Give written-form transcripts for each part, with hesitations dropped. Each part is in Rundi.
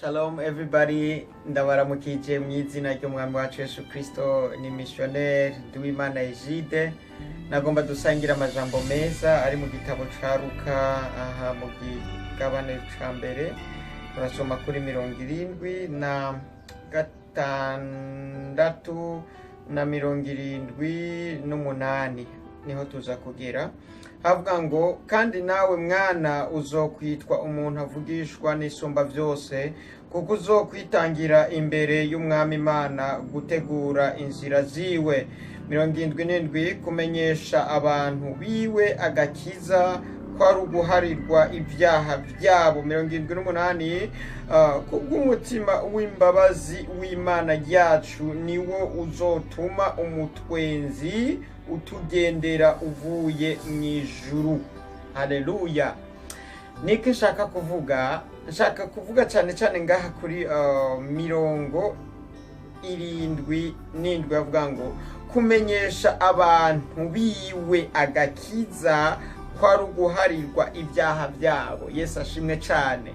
Shalom everybody, ndabaramukije mu izina ry'umwami wacu Yesu Kristo. Ni missionnaire Duwimana Egide. Nagomba dusangira amajambo meza ari mu gitabo ca Luka, aha mu gigabane ca mbere turasoma kuri 76 na 78 niho tuza kugera. Havuga ngo kandi nawe mwana uzokwitwa umuntu avugishwa n'isumba vyose, kuko uzokwitangira imbere y'umwami Imana gutegura inzira ziwe. 77 kumenyesha abantu biwe agakiza kwari uguharirwa ibyaha byabo. 78 kubw'umutima w'imbabazi w'Imana yacu niwo uzotuma umutwenzi utugendera uvuye mw'ijuru. Haleluya. Niki nshaka kuvuga cyane cyane ngaha kuri 77 avuga ngo kumenyesha abantu biwe agakiza kwari uguharirwa ibyaha byabo. Yesu ashimwe cyane.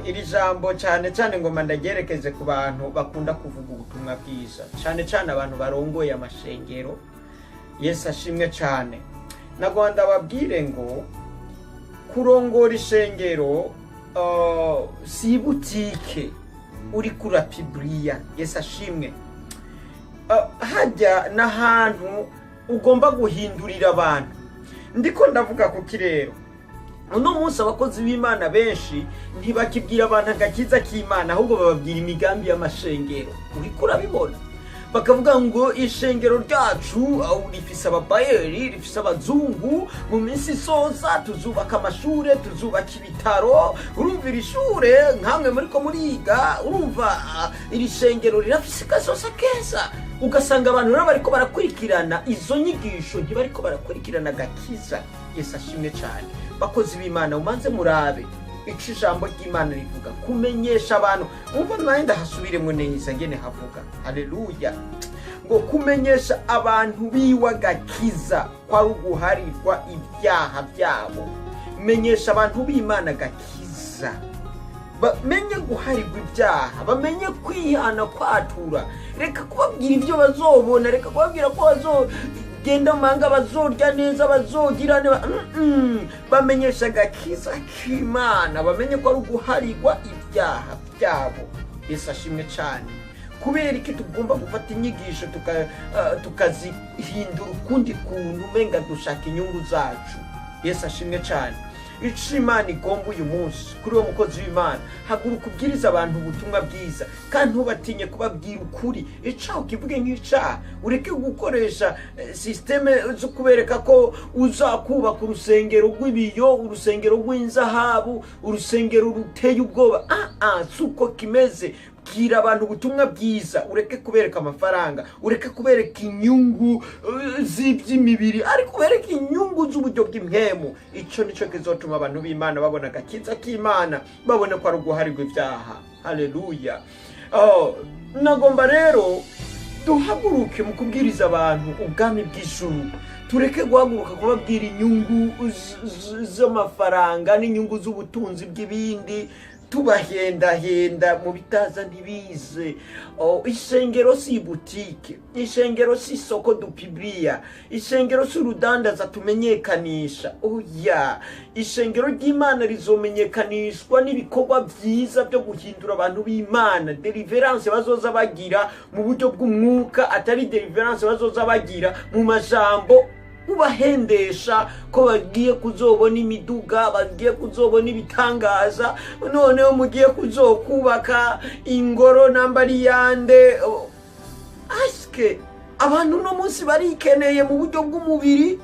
Iri jambo cyane cyane ngoma ndagerekeze ku bantu bakunda kuvuga ubutumwa bwiza, cyane cyane abantu barongoye amashengero. Yesu ashimwe cyane. Nagwanda babwire ngo kurongora ishengero si butike uri kura pibriya. Yesu ashimwe. Hajya n'ahantu ugomba guhindurira abantu. Ndiko ndavuga ku kirero. Uno munsi abakozi b'Imana benshi ntibakibwira abantu agakiza k'Imana, ahubwo bababwira imigambi y'amashengero. Uriko urabibona? Bakavuga ngo ishengero ryacu rifise ababayeri, rifise abazungu, mu minsi isoza tuzubaka amashure, tuzubaka ibitaro. Urumva iri shure nkamwe muriko muriga, urumva iri shengero rirafise kazoza keza. Ugasanga abantu rero bariko barakurikirana izo nyigisho, ntibariko barakurikirana agakiza. Yesu ashimwe cyane. Bakozi b'Imana umanze murabe ico ijambo ry'Imana rivuga, kumenyesha abantu. Umva mwenda hasubiremo neza ngene havuga. Haleluya. Ngo kumenyesha abantu biwe agakiza kwari uguharirwa ibyaha byabo. Menyesha abantu b'Imana agakiza, bamenye guharirwa ibyaha, bamenye kwihana, kwatura. Reka kubabwira ibyo bazobona, reka kubabwira ko bazogenda manga, bazorya neza, bazogirane. Bamenyesha agakiza k'Imana, bamenye ko ari uguharirwa ibyaha byabo. Yesu ashimwe cyane. Kubera iki tugomba gufata inyigisho tukazihindura ukundi kuntu umenga dushaka inyungu zacu. Yesu ashimwe cyane. Ico Imana igomba uyu munsi kuri uwo mukozi w'Imana, haguruka ubwiriza abantu ubutumwa bwiza, kandi ntubatinye kubabwira ukuri. Icaho kivuge nk'icaha. Ureke gukoresha systeme zo kubereka ko uzakubaka urusengero rw'ibiyo, urusengero rw'inzahabu, urusengero ruteye ubwoba. Suko kimeze. Bwira abantu ubutumwa bwiza. Ureke kubereka amafaranga, ureke kubereka inyungu z'iby'imibiri, ariko kubereka inyungu z'uburyo bw'impemu. Ico nico kizotuma abantu b'Imana babona agakiza k'Imana, babone ko ari uguharirwa ibyaha. Haleluya. Nagomba rero duhaguruke mu kubwiriza abantu ubwami bw'ijuru. Tureke guhaguruka kubabwira inyungu z'amafaranga n'inyungu z'ubutunzi bw'ibindi, tubahendahenda mu bitaza ntibize. Ishengero si butike, ishengero si soko du pibriya, ishengero si urudandaza tumenyekanisha. Oya, ishengero ry'Imana rizomenyekanishwa n'ibikorwa byiza byo guhindura abantu b'Imana. Deliverance bazoza bagira mu buryo bw'umwuka, atari deliverance bazoza bagira mu majambo ubahendesha ko bagiye kuzobona imiduga, bagiye kuzobona ibitangaza, noneho mugiye kuzokubaka ingoro nambari yande. Aske abantu no munsi barikeneye mu buryo bw'umubiri,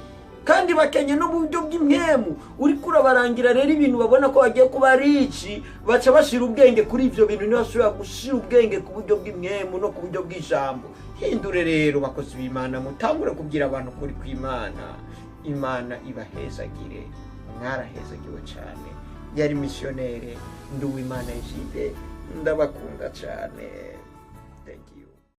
kandi bakenye no mu buryo bw'impemu. Uri kurabarangira rero ibintu babona ko bagiye kuba rici, baca bashira ubwenge kuri ivyo bintu, ntibashobora gushira ubwenge ku buryo bw'impemu no ku buryo bw'ijambo. Hindure rero bakozi b'Imana, mutangure kubwira abantu kuri kw'Imana. Imana ibahezagire. Mwarahezagiwe cyane. Yari missionnaire Nduwimana Egide. Ndabakunda cyane.